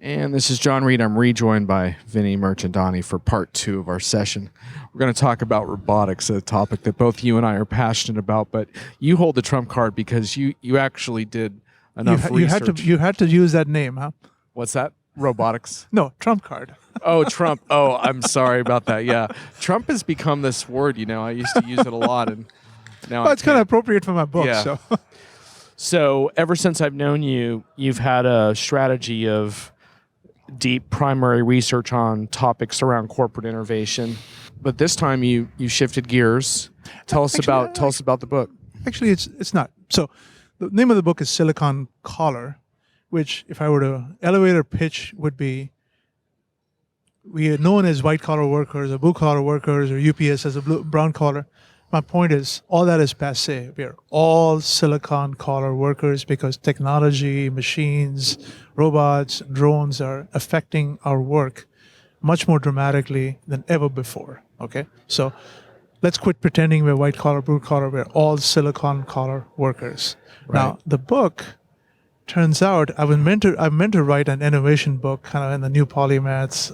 And this is John Reed. I'm rejoined by Vinnie Mirchandani for part 2 of our session. We're going to talk about robotics, a topic that both you and I are passionate about, but you hold the trump card because you actually did enough research. You had to use that name, huh? What's that? Robotics? No, trump card. Oh, Trump. Oh, I'm sorry about that. Yeah. Trump has become this word, I used to use it a lot, and now it's kind of appropriate for my book. Yeah. So ever since I've known you, you've had a strategy of deep primary research on topics around corporate innovation, but this time you shifted gears. Tell us about the book. Actually, it's not. So the name of the book is Silicon Collar, which, if I were to elevator pitch, would be we are known as white collar workers or blue collar workers or UPS as a brown collar. My point is, all that is passé. We are all silicon collar workers because technology, machines, robots, drones are affecting our work much more dramatically than ever before. Okay? So let's quit pretending we're white collar, blue collar. We're all silicon collar workers. Right. Now, the book turns out I've meant to write an innovation book kind of in the new polymaths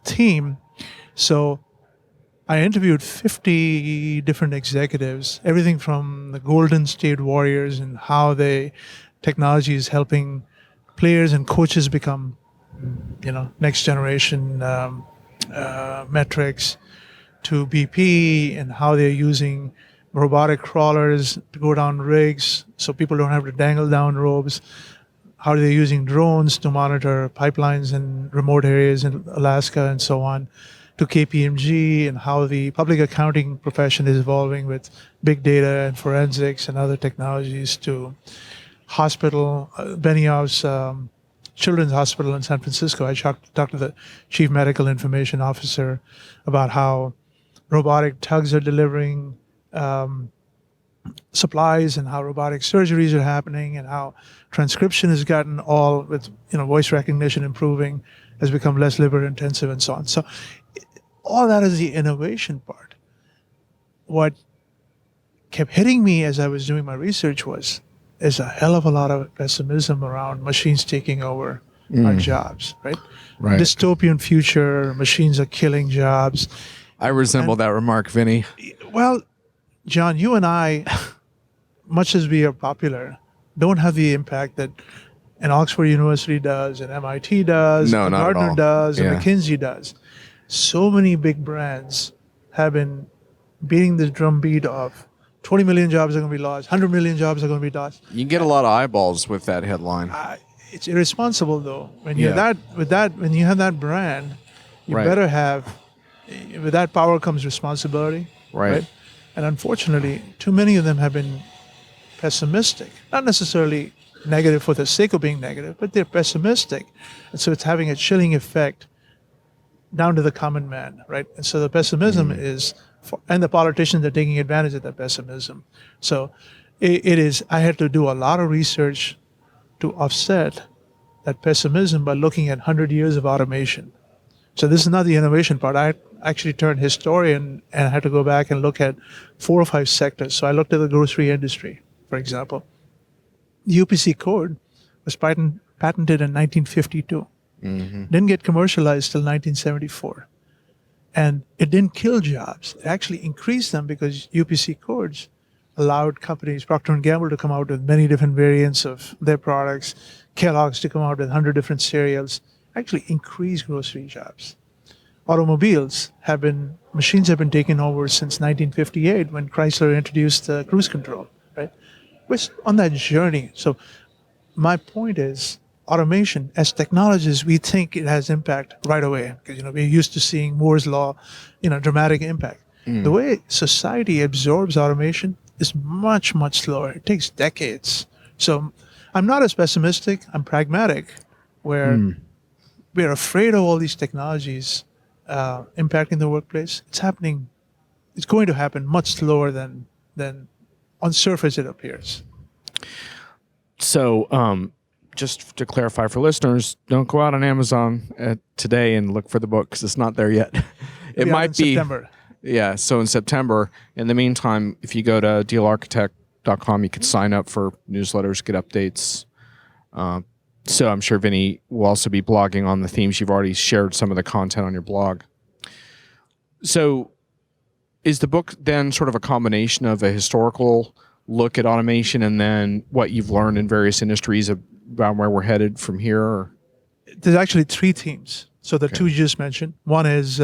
theme. So I interviewed 50 different executives, everything from the Golden State Warriors and how technology is helping players and coaches become, next generation metrics, to BP and how they're using robotic crawlers to go down rigs so people don't have to dangle down ropes, how they're using drones to monitor pipelines in remote areas in Alaska and so on, to KPMG and how the public accounting profession is evolving with big data and forensics and other technologies, to hospital, Benioff's Children's Hospital in San Francisco. I talked to the chief medical information officer about how robotic tugs are delivering supplies and how robotic surgeries are happening and how transcription has gotten all with voice recognition improving, has become less labor intensive and so on. So all that is the innovation part. What kept hitting me as I was doing my research is a hell of a lot of pessimism around machines taking over our jobs, right? Dystopian future, machines are killing jobs. I resemble that remark, Vinny. Well, John, you and I, much as we are popular, don't have the impact that an Oxford University does, an MIT does, no, a not Gardner at all. does, a McKinsey does. So many big brands have been beating the drumbeat of 20 million jobs are going to be lost, 100 million jobs are going to be lost. You can get a lot of eyeballs with that headline. It's irresponsible, though. When you have that brand, you better have. With that power comes responsibility, right? And unfortunately, too many of them have been pessimistic. Not necessarily negative for the sake of being negative, but they're pessimistic, and so it's having a chilling effect down to the common man, right? And so the pessimism and the politicians are taking advantage of that pessimism. So it is, I had to do a lot of research to offset that pessimism by looking at 100 years of automation. So this is not the innovation part. I actually turned historian and I had to go back and look at 4 or 5 sectors. So I looked at the grocery industry, for example. The UPC code was patented in 1952. Didn't get commercialized till 1974. And it didn't kill jobs. It actually increased them because UPC codes allowed companies, Procter & Gamble to come out with many different variants of their products, Kellogg's to come out with 100 different cereals, actually increased grocery jobs. Machines have been taken over since 1958 when Chrysler introduced cruise control, right? We're on that journey. So my point is, automation, as technologists, we think it has impact right away because we're used to seeing Moore's law, dramatic impact. The way society absorbs automation is much, much slower. It takes decades. So I'm not as pessimistic. I'm pragmatic, where we're afraid of all these technologies impacting the workplace. It's happening. It's going to happen much slower than on surface it appears. So. Just to clarify for listeners, don't go out on Amazon today and look for the book because it's not there yet. It might be September. Yeah, so in September. In the meantime, if you go to dealarchitect.com, you can sign up for newsletters, get updates. So I'm sure Vinnie will also be blogging on the themes. You've already shared some of the content on your blog. So is the book then sort of a combination of a historical look at automation and then what you've learned in various industries about where we're headed from here? Or? There's actually three themes. So the two you just mentioned. One is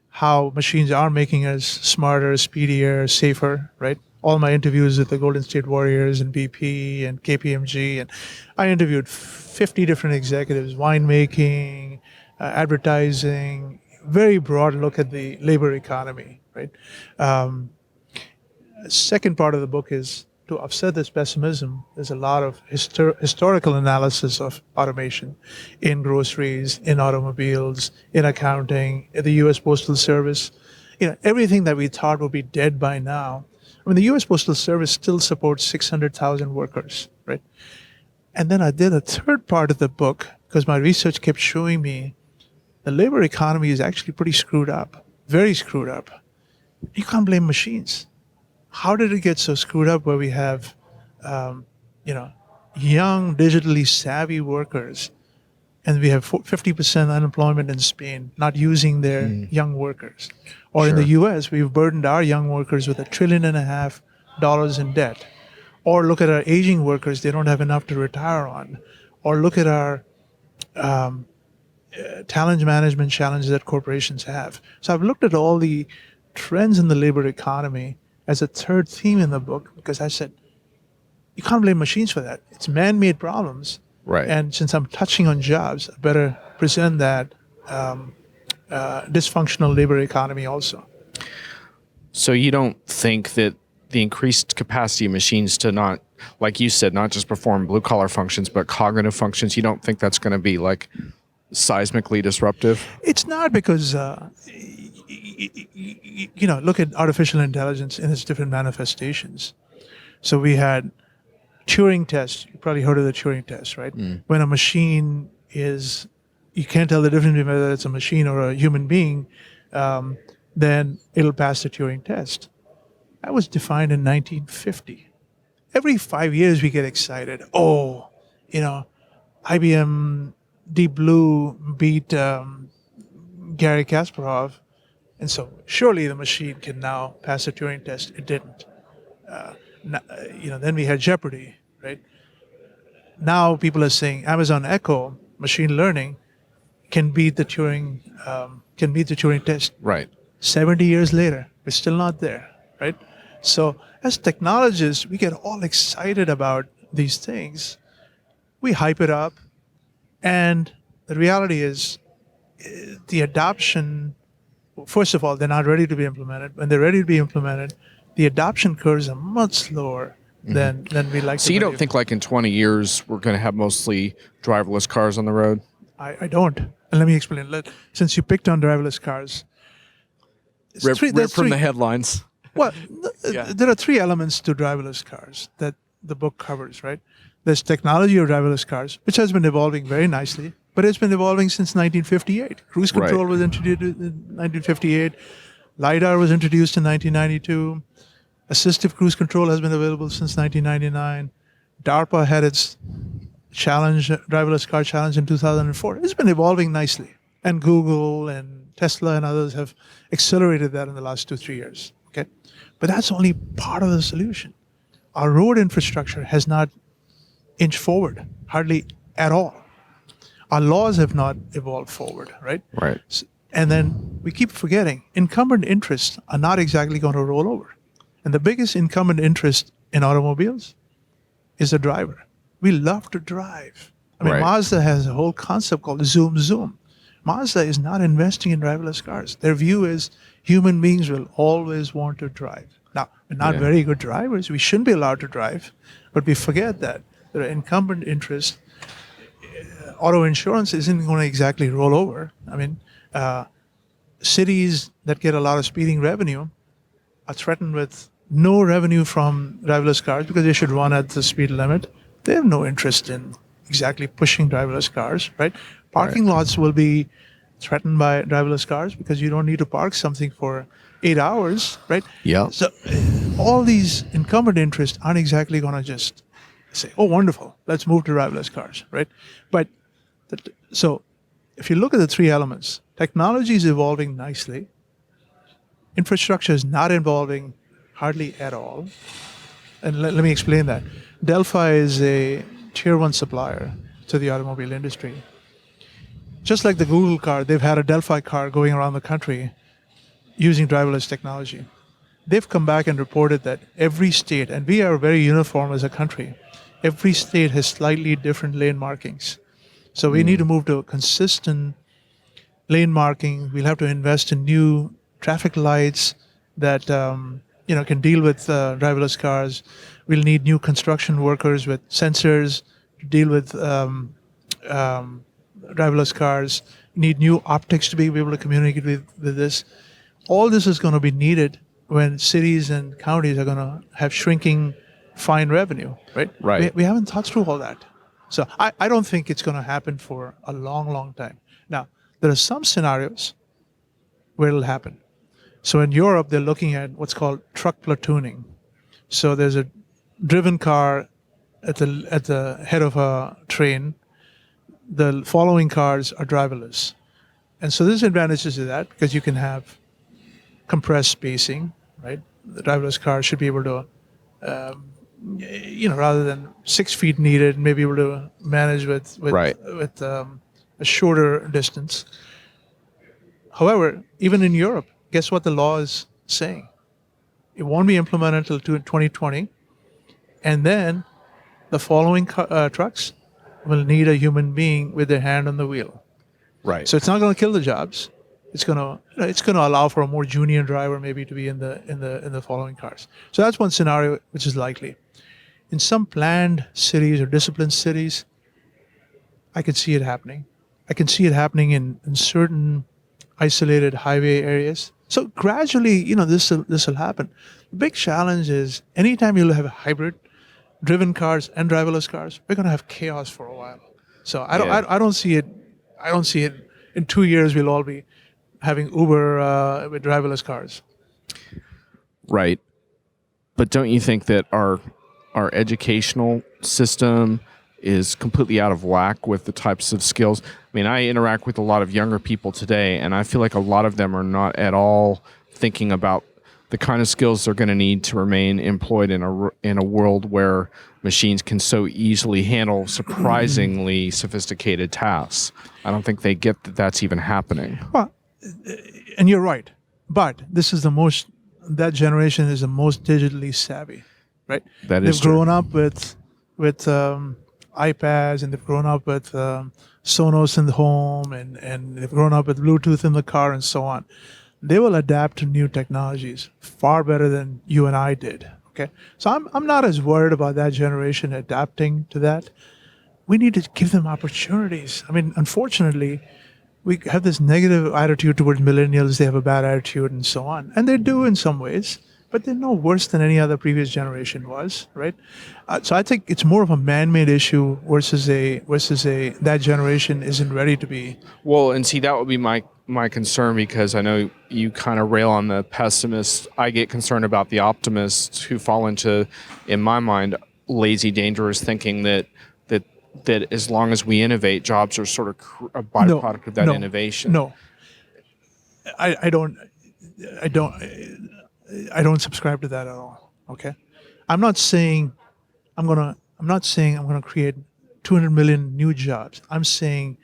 how machines are making us smarter, speedier, safer, right? All my interviews with the Golden State Warriors and BP and KPMG, and I interviewed 50 different executives, winemaking, advertising, very broad look at the labor economy, right? Second part of the book is to offset this pessimism. There's a lot of historical analysis of automation in groceries, in automobiles, in accounting, in the U.S. Postal Service. Everything that we thought would be dead by now. I mean, the U.S. Postal Service still supports 600,000 workers, right? And then I did a third part of the book because my research kept showing me the labor economy is actually pretty screwed up, very screwed up. You can't blame machines. How did it get so screwed up where we have, young, digitally savvy workers, and we have 50% unemployment in Spain, not using their young workers? Or in the U.S., we've burdened our young workers with $1.5 trillion in debt. Or look at our aging workers, they don't have enough to retire on. Or look at our talent management challenges that corporations have. So I've looked at all the trends in the labor economy as a third theme in the book, because I said, you can't blame machines for that. It's man-made problems. Right. And since I'm touching on jobs, I better present that dysfunctional labor economy also. So you don't think that the increased capacity of machines to not, like you said, not just perform blue-collar functions, but cognitive functions, you don't think that's going to be like seismically disruptive? It's not, because look at artificial intelligence in its different manifestations. So we had Turing test. You probably heard of the Turing test, right? When a machine is, you can't tell the difference between whether it's a machine or a human being, then it'll pass the Turing test. That was defined in 1950. Every 5 years we get excited. IBM Deep Blue beat Gary Kasparov. And so surely the machine can now pass the Turing test. It didn't. Then we had Jeopardy, right? Now people are saying Amazon Echo, machine learning, can beat the Turing test. Right. 70 years later, we're still not there, right? So as technologists, we get all excited about these things. We hype it up. And the reality is the adoption, first of all, they're not ready to be implemented. When they're ready to be implemented, the adoption curves are much slower than we like to believe. So you don't think like in 20 years we're going to have mostly driverless cars on the road? I don't. And let me explain. Since you picked on driverless cars. Rip from the headlines. Well, there are three elements to driverless cars that the book covers, right? There's technology of driverless cars, which has been evolving very nicely, but it's been evolving since 1958. Cruise control was introduced in 1958. LiDAR was introduced in 1992. Assistive cruise control has been available since 1999. DARPA had its driverless car challenge in 2004. It's been evolving nicely. And Google and Tesla and others have accelerated that in the last 2-3 years. Okay, but that's only part of the solution. Our road infrastructure has not inched forward, hardly at all. Our laws have not evolved forward, right? Right. And then we keep forgetting incumbent interests are not exactly going to roll over. And the biggest incumbent interest in automobiles is the driver. We love to drive. I mean, Mazda has a whole concept called Zoom Zoom. Mazda is not investing in driverless cars. Their view is human beings will always want to drive. Now, we're not very good drivers. We shouldn't be allowed to drive. But we forget that there are incumbent interests. Auto insurance isn't going to exactly roll over. I mean, cities that get a lot of speeding revenue are threatened with no revenue from driverless cars because they should run at the speed limit. They have no interest in exactly pushing driverless cars, right? Parking lots will be threatened by driverless cars because you don't need to park something for 8 hours, right? Yeah. So all these incumbent interests aren't exactly going to just say, oh, wonderful, let's move to driverless cars, right? But so if you look at the three elements, technology is evolving nicely. Infrastructure is not evolving hardly at all. And let me explain that. Delphi is a tier one supplier to the automobile industry. Just like the Google car, they've had a Delphi car going around the country using driverless technology. They've come back and reported that every state, and we are very uniform as a country, every state has slightly different lane markings. So we need to move to a consistent lane marking. We'll have to invest in new traffic lights that can deal with driverless cars. We'll need new construction workers with sensors to deal with driverless cars. We need new optics to be able to communicate with this. All this is going to be needed when cities and counties are going to have shrinking fine revenue, right? Right. We haven't thought through all that. So I don't think it's going to happen for a long, long time. Now, there are some scenarios where it'll happen. So in Europe, they're looking at what's called truck platooning. So there's a driven car at the head of a train. The following cars are driverless. And so there's advantages to that because you can have compressed spacing, right? The driverless car should be able to, rather than 6 feet needed, maybe able to manage with a shorter distance. However, even in Europe, guess what the law is saying? It won't be implemented until 2020, and then the following trucks will need a human being with their hand on the wheel. Right. So it's not going to kill the jobs. It's going to allow for a more junior driver maybe to be in the following cars. So that's one scenario which is likely. In some planned cities or disciplined cities, I can see it happening. I can see it happening in certain isolated highway areas. So gradually, this will happen. The big challenge is anytime you'll have hybrid driven cars and driverless cars, we're going to have chaos for a while. So I don't see it. I don't see it in 2 years. We'll all be having Uber with driverless cars. Right. But don't you think that our educational system is completely out of whack with the types of skills? I mean, I interact with a lot of younger people today, and I feel like a lot of them are not at all thinking about the kind of skills they're going to need to remain employed in a world where machines can so easily handle surprisingly sophisticated tasks. I don't think they get that that's even happening. Well, and you're right. But that generation is the most digitally savvy, right? They've grown up with iPads, and they've grown up with Sonos in the home, and they've grown up with Bluetooth in the car, and so on. They will adapt to new technologies far better than you and I did. Okay, so I'm not as worried about that generation adapting to that. We need to give them opportunities. I mean, unfortunately, we have this negative attitude towards millennials. They have a bad attitude and so on, and they do in some ways, but they're no worse than any other previous generation was, right? So I think it's more of a man-made issue versus that generation isn't ready to be. Well, and see, that would be my concern, because I know you kind of rail on the pessimists. I get concerned about the optimists who fall into, in my mind, lazy, dangerous thinking that as long as we innovate, jobs are sort of a byproduct of that innovation. No, I don't subscribe to that at all. Okay, I'm not saying I'm gonna create 200 million new jobs. I'm saying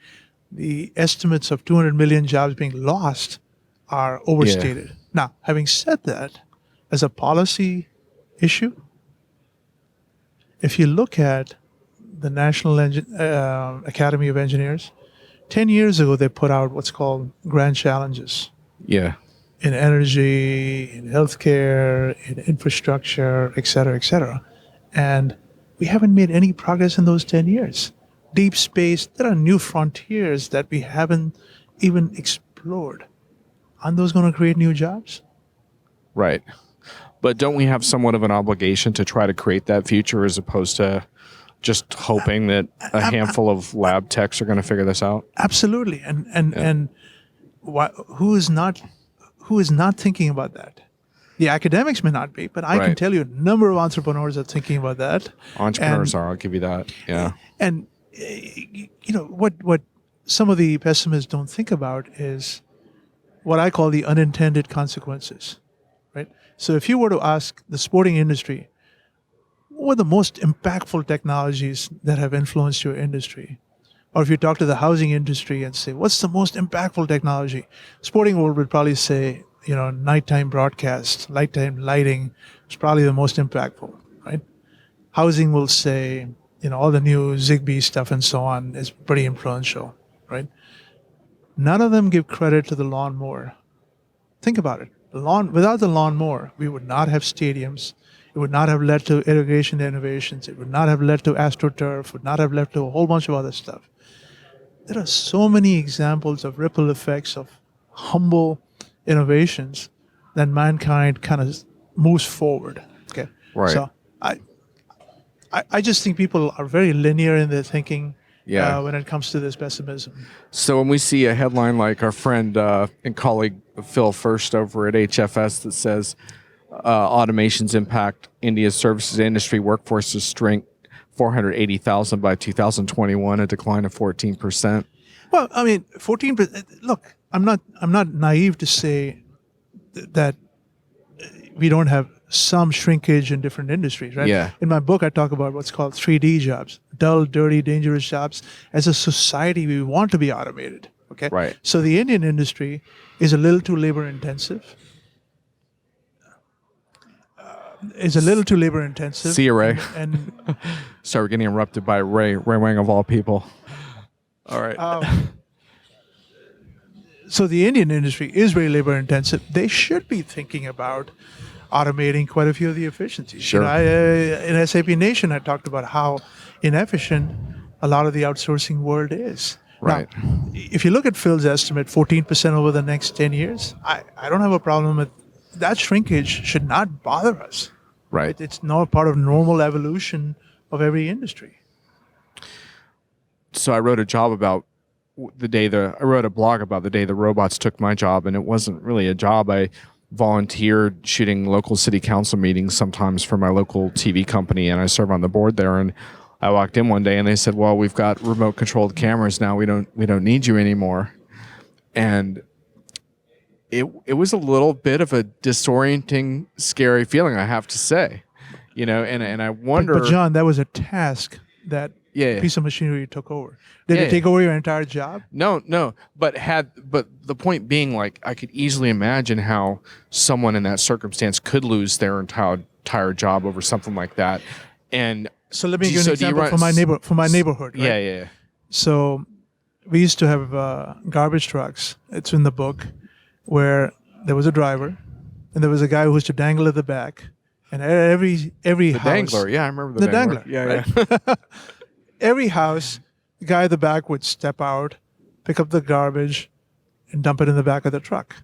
the estimates of 200 million jobs being lost are overstated. Yeah. Now, having said that, as a policy issue, if you look at the National Academy of Engineers, 10 years ago they put out what's called grand challenges. Yeah. In energy, in healthcare, in infrastructure, et cetera, and we haven't made any progress in those 10 years. Deep space, there are new frontiers that we haven't even explored. Aren't those going to create new jobs? Right. But don't we have somewhat of an obligation to try to create that future as opposed to just hoping that a handful of lab techs are going to figure this out? Absolutely. And who is not thinking about that? The academics may not be, but I can tell you a number of entrepreneurs are thinking about that. Entrepreneurs are, I'll give you that. Yeah. And, what some of the pessimists don't think about is what I call the unintended consequences, right? So if you were to ask the sporting industry, what are the most impactful technologies that have influenced your industry? Or if you talk to the housing industry and say, what's the most impactful technology? Sporting world would probably say, nighttime broadcast, nighttime lighting is probably the most impactful, right? Housing will say, all the new Zigbee stuff and so on is pretty influential, right? None of them give credit to the lawnmower. Think about it. Without the lawnmower, we would not have stadiums. It would not have led to irrigation innovations. It would not have led to AstroTurf. Would not have led to a whole bunch of other stuff. There are so many examples of ripple effects of humble innovations that mankind kind of moves forward. Okay, right. So I just think people are very linear in their thinking. Yeah. When it comes to this pessimism. So when we see a headline like our friend and colleague Phil First over at HFS that says automations impact India's services industry workforce's strength 480,000 by 2021, a decline of 14%. Well, I mean, 14%. Look, I'm not naive to say that we don't have some shrinkage in different industries, right? Yeah. In my book, I talk about what's called 3D jobs, dull, dirty, dangerous jobs. As a society, we want to be automated, okay? Right. So the Indian industry is a little too labor intensive. See you, Ray. And sorry, we're getting interrupted by Ray Wang of all people. All right. So the Indian industry is very labor intensive. They should be thinking about automating quite a few of the efficiencies. Sure. In SAP Nation, I talked about how inefficient a lot of the outsourcing world is. Right. Now, if you look at Phil's estimate, 14% over the next 10 years, I don't have a problem with that. Shrinkage should not bother us. Right. It's not part of normal evolution of every industry. So I wrote a blog about the day the robots took my job, and it wasn't really a job. I volunteered shooting local city council meetings sometimes for my local TV company, and I serve on the board there. And I walked in one day and they said, well, we've got remote controlled cameras now. We don't need you anymore. And it was a little bit of a disorienting, scary feeling, I have to say, and I wonder. But John, that was a task that piece of machinery took over. Did it take over your entire job? No. But the point being, like, I could easily imagine how someone in that circumstance could lose their entire job over something like that. And so let me give you an example from my neighborhood. Right? Yeah. So we used to have garbage trucks. It's in the book, where there was a driver, and there was a guy who was to dangle at the back, and every house. Dangler, yeah, I remember the dangler. Yeah, right? Every house, the guy at the back would step out, pick up the garbage, and dump it in the back of the truck.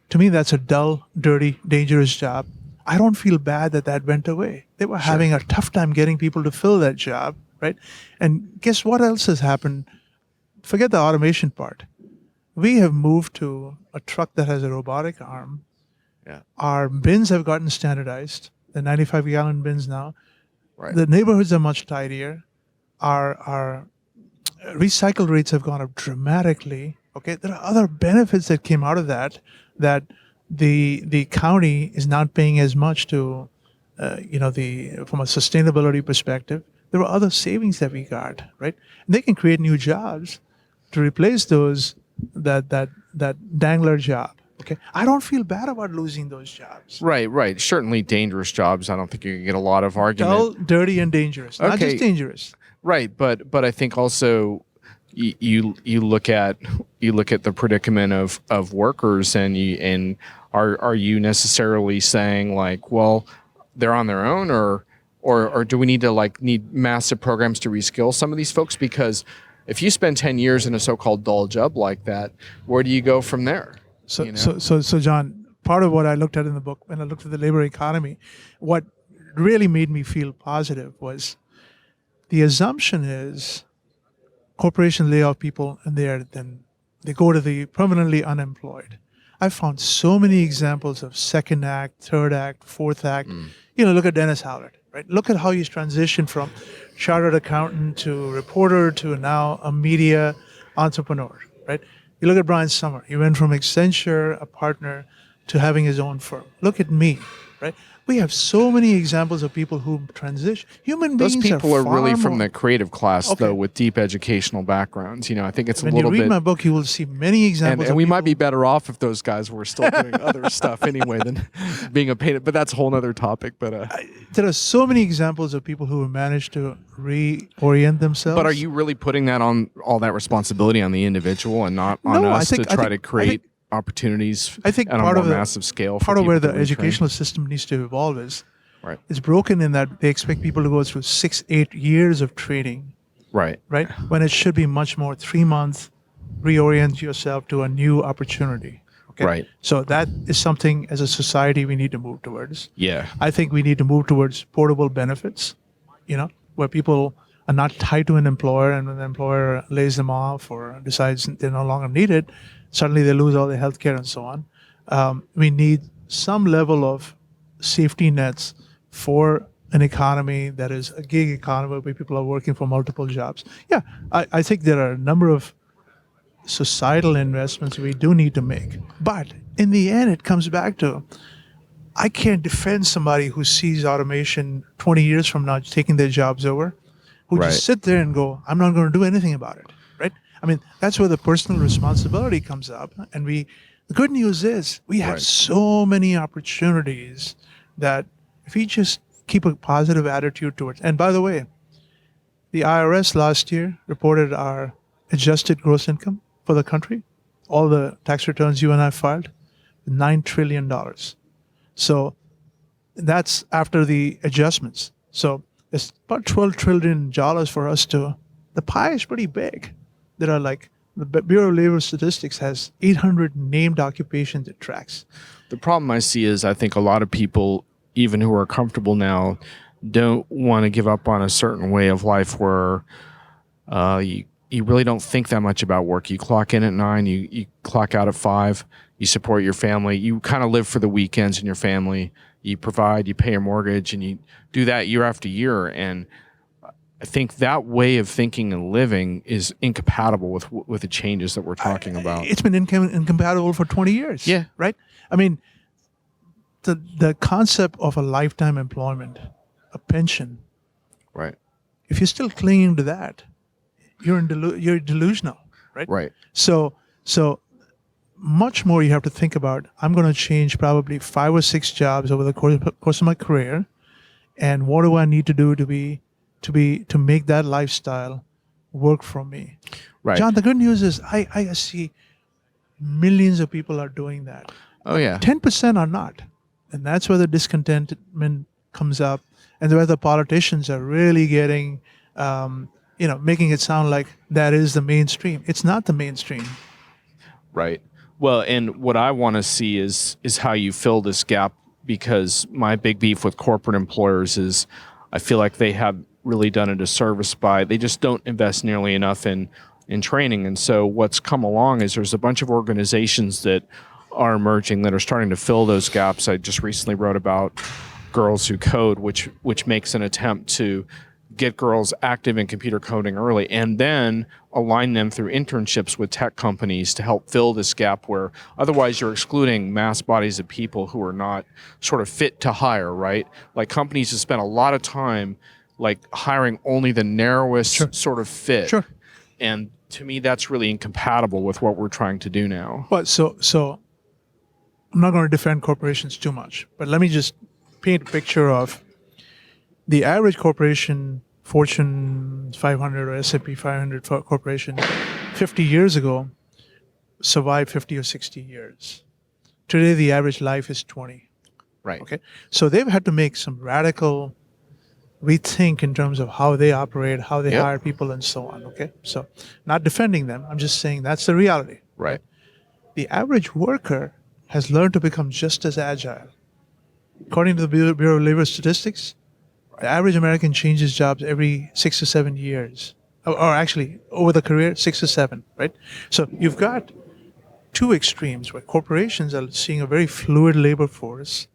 To me, that's a dull, dirty, dangerous job. I don't feel bad that went away. They were having a tough time getting people to fill that job, right? And guess what else has happened? Forget the automation part. We have moved to a truck that has a robotic arm. Yeah. Our bins have gotten standardized. The 95-gallon bins now. Right. The neighborhoods are much tidier. Our recycle rates have gone up dramatically. Okay, there are other benefits that came out of that the county is not paying as much to, from a sustainability perspective. There were other savings that we got, right? And they can create new jobs to replace those that dangler job. Okay, I don't feel bad about losing those jobs. Right. Certainly dangerous jobs. I don't think you can get a lot of argument. Dull, dirty, and dangerous. Not just dangerous. Right, but I think also you look at the predicament of workers, and are you necessarily saying, like, well, they're on their own, or do we need massive programs to reskill some of these folks? Because if you spend 10 years in a so-called dull job like that, where do you go from there? So John, part of what I looked at in the book, when I looked at the labor economy, what really made me feel positive was the assumption is corporations lay off people and they go to the permanently unemployed. I found so many examples of second act, third act, fourth act. Look at Dennis Howard, right? Look at how he's transitioned from chartered accountant to reporter to now a media entrepreneur, right? You look at Brian Summer. He went from Accenture, a partner, to having his own firm. Look at me, right? We have so many examples of people who transition. Human beings Those people are really from more, the creative class, though, with deep educational backgrounds. I think it's when a little bit. When you read my book, you will see many examples. And we might be better off if those guys were still doing other stuff anyway than being a painter. But that's a whole other topic. But there are so many examples of people who have managed to reorient themselves. But are you really putting that on all that responsibility on the individual and not on us to try to create opportunities on a more massive scale? Part of where the educational system needs to evolve is it's broken in that they expect people to go through 6-8 years of training. Right. When it should be much more 3 months, reorient yourself to a new opportunity. Okay? Right. So that is something as a society we need to move towards. Yeah. I think we need to move towards portable benefits, where people are not tied to an employer, and when the employer lays them off or decides they're no longer needed, suddenly they lose all their health care and so on. We need some level of safety nets for an economy that is a gig economy where people are working for multiple jobs. Yeah, I think there are a number of societal investments we do need to make. But in the end, it comes back to, I can't defend somebody who sees automation 20 years from now taking their jobs over, who just sit there and go, I'm not going to do anything about it, right? I mean, that's where the personal responsibility comes up. And the good news is we have so many opportunities that if we just keep a positive attitude towards. And by the way, the IRS last year reported our adjusted gross income for the country, all the tax returns you and I filed, $9 trillion. So that's after the adjustments. So it's about $12 trillion for us to, the pie is pretty big. There are the Bureau of Labor Statistics has 800 named occupations it tracks. The problem I see is I think a lot of people, even who are comfortable now, don't want to give up on a certain way of life where you really don't think that much about work. You clock in at 9, you clock out at 5, you support your family, you kind of live for the weekends in your family, you provide, you pay your mortgage, and you do that year after year. And I think that way of thinking and living is incompatible with the changes that we're talking about. It's been incompatible for 20 years. Yeah. Right? I mean, the concept of a lifetime employment, a pension. Right. If you're still clinging to that, you're delusional. Right? Right. So much more you have to think about. I'm going to change probably 5 or 6 jobs over the course of my career, and what do I need to do to make that lifestyle work for me? Right. John, the good news is I see millions of people are doing that. Oh yeah. 10% are not, and that's where the discontentment comes up, and where the politicians are really getting, making it sound like that is the mainstream. It's not the mainstream. Right. Well, and what I want to see is how you fill this gap, because my big beef with corporate employers is I feel like they have really done a disservice by they just don't invest nearly enough in training. And so what's come along is there's a bunch of organizations that are emerging that are starting to fill those gaps. I just recently wrote about Girls Who Code, which makes an attempt to get girls active in computer coding early and then align them through internships with tech companies to help fill this gap where otherwise you're excluding mass bodies of people who are not sort of fit to hire, right? Like companies have spent a lot of time hiring only the narrowest sort of fit. Sure. And to me, that's really incompatible with what we're trying to do now. But so I'm not going to defend corporations too much, but let me just paint a picture of the average corporation, Fortune 500 or S&P 500 corporation 50 years ago survived 50 or 60 years. Today, the average life is 20. Right. Okay. So they've had to make some radical rethink in terms of how they operate, how they hire people, and so on. Okay. So not defending them. I'm just saying that's the reality. Right. The average worker has learned to become just as agile. According to the Bureau of Labor Statistics, the average American changes jobs every 6 to 7 years. Or actually, over the career, 6 to 7, right? So you've got two extremes where corporations are seeing a very fluid labor force,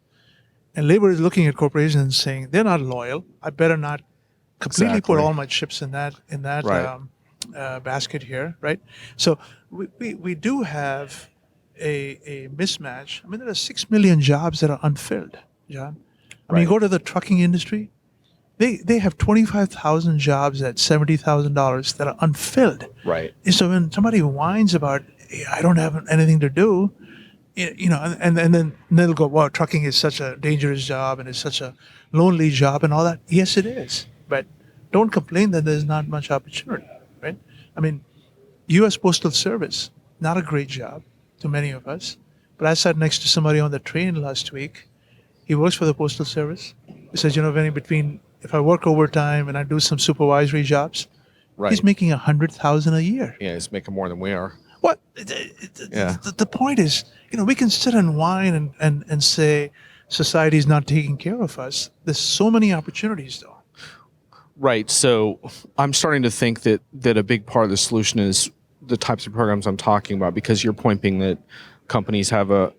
and labor is looking at corporations and saying they're not loyal. I better not completely put all my chips in that Right. basket here, right? So we do have a mismatch. I mean, there are 6 million jobs that are unfilled, John. I mean, you go to the trucking industry, they have 25,000 jobs at $70,000 that are unfilled. Right. So when somebody whines about, "Hey, I don't have anything to do," and then they'll go, "Well, trucking is such a dangerous job and it's such a lonely job and all that." Yes, it is, but don't complain that there's not much opportunity, right? I mean, U.S. Postal Service, not a great job to many of us, but I sat next to somebody on the train last week. He works for the Postal Service. He says, Vinny, if I work overtime and I do some supervisory jobs, Right. he's making $100,000 a year. Yeah, he's making more than we are. What? Yeah. The point is, we can sit and whine and say society's not taking care of us. There's so many opportunities, though. Right. So I'm starting to think that a big part of the solution is the types of programs I'm talking about, because your point being that companies have a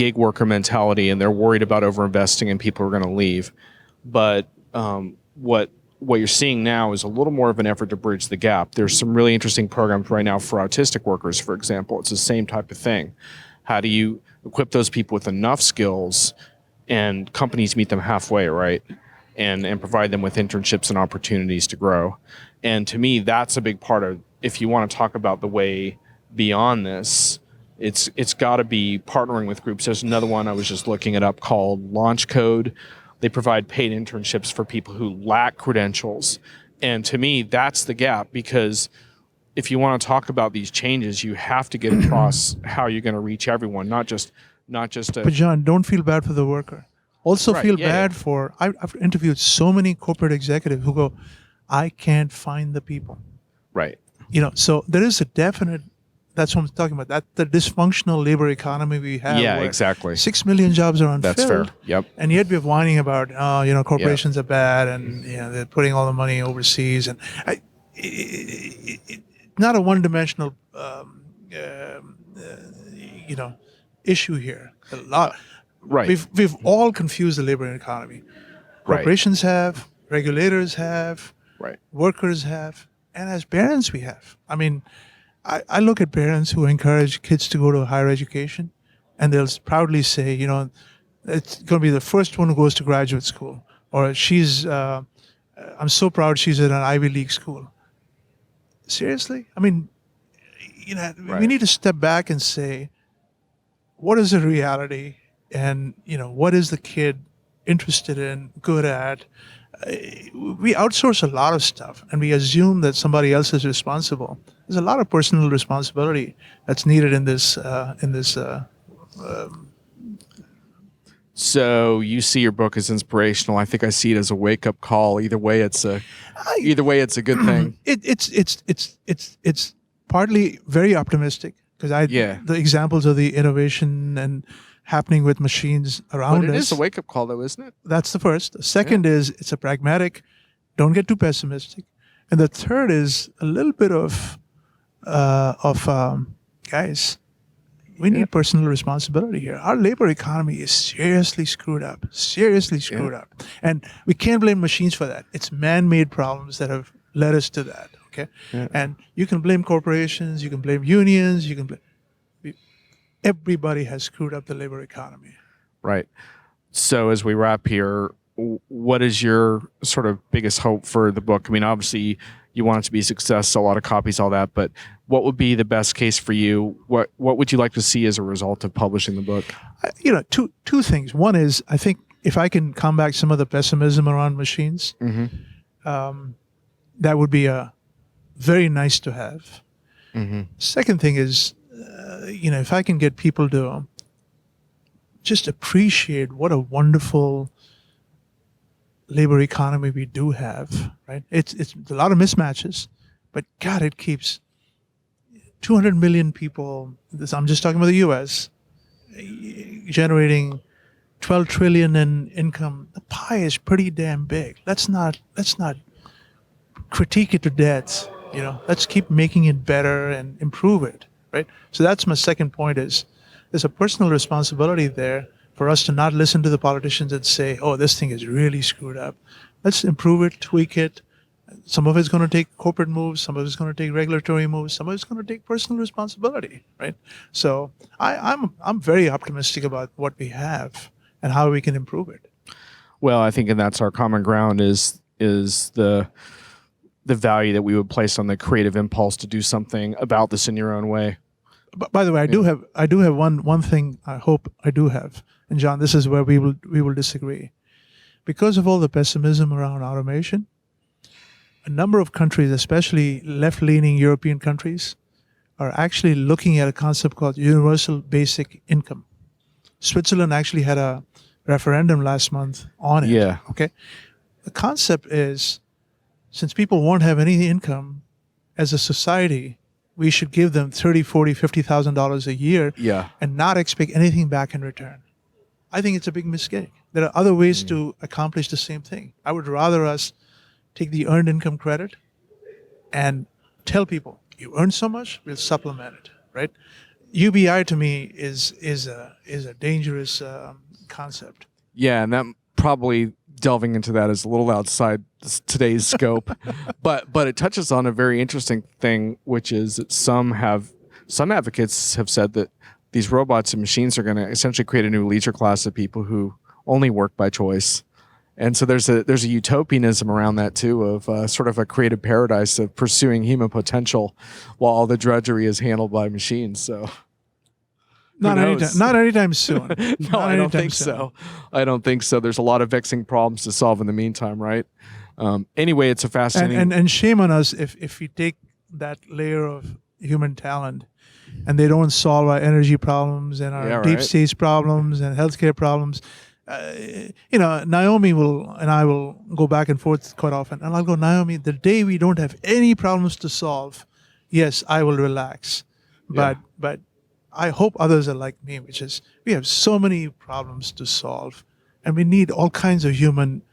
gig worker mentality and they're worried about overinvesting and people are going to leave. But what you're seeing now is a little more of an effort to bridge the gap. There's some really interesting programs right now for autistic workers, for example. It's the same type of thing. How do you equip those people with enough skills, and companies meet them halfway, right? And provide them with internships and opportunities to grow. And to me, that's a big part of, if you want to talk about the way beyond this, it's got to be partnering with groups. There's another one I was just looking it up called Launch Code. They provide paid internships for people who lack credentials. And to me, that's the gap, because if you want to talk about these changes, you have to get across how you're going to reach everyone, not just a... But John, don't feel bad for the worker. Also feel bad for, I've interviewed so many corporate executives who go, I can't find the people. Right. So there is a definite, that's what I'm talking about, that the dysfunctional labor economy we have. Yeah, exactly. 6 million jobs are unfilled. That's fair. Yep. And yet we're whining about, corporations are bad and they're putting all the money overseas. And not a one-dimensional, issue here. A lot. Right. We've all confused the labor economy. Corporations have, regulators have, workers have, and as parents we have. I mean, I look at parents who encourage kids to go to higher education, and they'll proudly say, it's going to be the first one who goes to graduate school, or I'm so proud she's at an Ivy League school. Seriously? I mean, we need to step back and say, what is the reality? And, what is the kid interested in, good at? We outsource a lot of stuff, and we assume that somebody else is responsible. There's a lot of personal responsibility that's needed in this. So you see your book as inspirational. I think I see it as a wake-up call. Either way, it's a good thing. It's partly very optimistic, because the examples of the innovation and happening with machines around us. But it is a wake-up call, though, isn't it? That's the first. The second is it's a pragmatic, don't get too pessimistic. And the third is a little bit of guys, we need personal responsibility here. Our labor economy is seriously screwed up. And we can't blame machines for that. It's man-made problems that have led us to that, okay? Yeah. And you can blame corporations, you can blame unions, you can blame... Everybody has screwed up the labor economy. Right. So as we wrap here, what is your sort of biggest hope for the book? I mean, obviously you want it to be a success, sell a lot of copies, all that, but what would be the best case for you? What would you like to see as a result of publishing the book? Two things. One is, I think if I can combat some of the pessimism around machines, that would be a very nice to have. Second thing is, if I can get people to just appreciate what a wonderful labor economy we do have, right? It's a lot of mismatches, but God, it keeps 200 million people, I'm just talking about the U.S., generating 12 trillion in income. The pie is pretty damn big. Let's not critique it to death. Let's keep making it better and improve it. right? So that's my second point is there's a personal responsibility there for us to not listen to the politicians and say, oh, this thing is really screwed up. Let's improve it, tweak it. Some of it's going to take corporate moves. Some of it's going to take regulatory moves. Some of it's going to take personal responsibility, right? So I'm very optimistic about what we have and how we can improve it. Well, I think, and that's our common ground is the value that we would place on the creative impulse to do something about this in your own way. By the way, I do have one thing I hope I do have, and John, this is where we will disagree, because of all the pessimism around automation. A number of countries, especially left-leaning European countries, are actually looking at a concept called universal basic income. Switzerland actually had a referendum last month on it. Yeah. Okay. The concept is, since people won't have any income, as a society, we should give them $30,000, $40,000, $50,000 a year, and not expect anything back in return. I think it's a big mistake. There are other ways to accomplish the same thing. I would rather us take the earned income credit and tell people, you earn so much, we'll supplement it, right? UBI to me is a dangerous concept. Yeah, and that probably delving into that is a little outside today's scope, but it touches on a very interesting thing, which is that some advocates have said that these robots and machines are going to essentially create a new leisure class of people who only work by choice. And so there's a utopianism around that too, of sort of a creative paradise of pursuing human potential while all the drudgery is handled by machines. So not anytime soon. No, I don't think so. I don't think so. There's a lot of vexing problems to solve in the meantime, right? Anyway, it's a fascinating... And shame on us if we take that layer of human talent and they don't solve our energy problems and our deep space problems and healthcare problems. Naomi and I will go back and forth quite often. And I'll go, Naomi, the day we don't have any problems to solve, yes, I will relax. But I hope others are like me, which is we have so many problems to solve and we need all kinds of human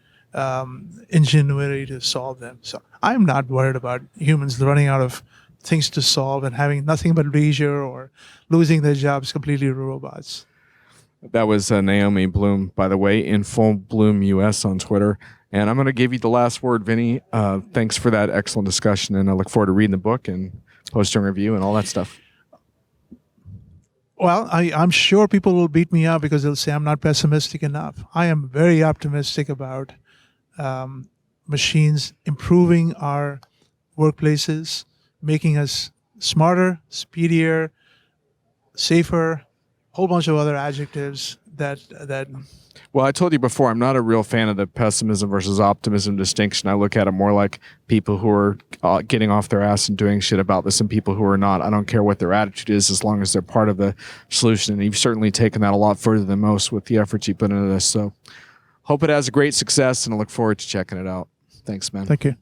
ingenuity to solve them. So I'm not worried about humans running out of things to solve and having nothing but leisure or losing their jobs completely to robots. That was Naomi Bloom, by the way, in Full Bloom US on Twitter. And I'm going to give you the last word, Vinnie. Thanks for that excellent discussion, and I look forward to reading the book and posting a review and all that stuff. Well, I'm sure people will beat me up because they'll say I'm not pessimistic enough. I am very optimistic about machines improving our workplaces, making us smarter, speedier, safer, whole bunch of other adjectives that Well, I told you before, I'm not a real fan of the pessimism versus optimism distinction. I look at it more like people who are getting off their ass and doing shit about this and people who are not. I don't care what their attitude is as long as they're part of the solution. And you've certainly taken that a lot further than most with the efforts you put into this. So hope it has a great success, and I look forward to checking it out. Thanks, man. Thank you.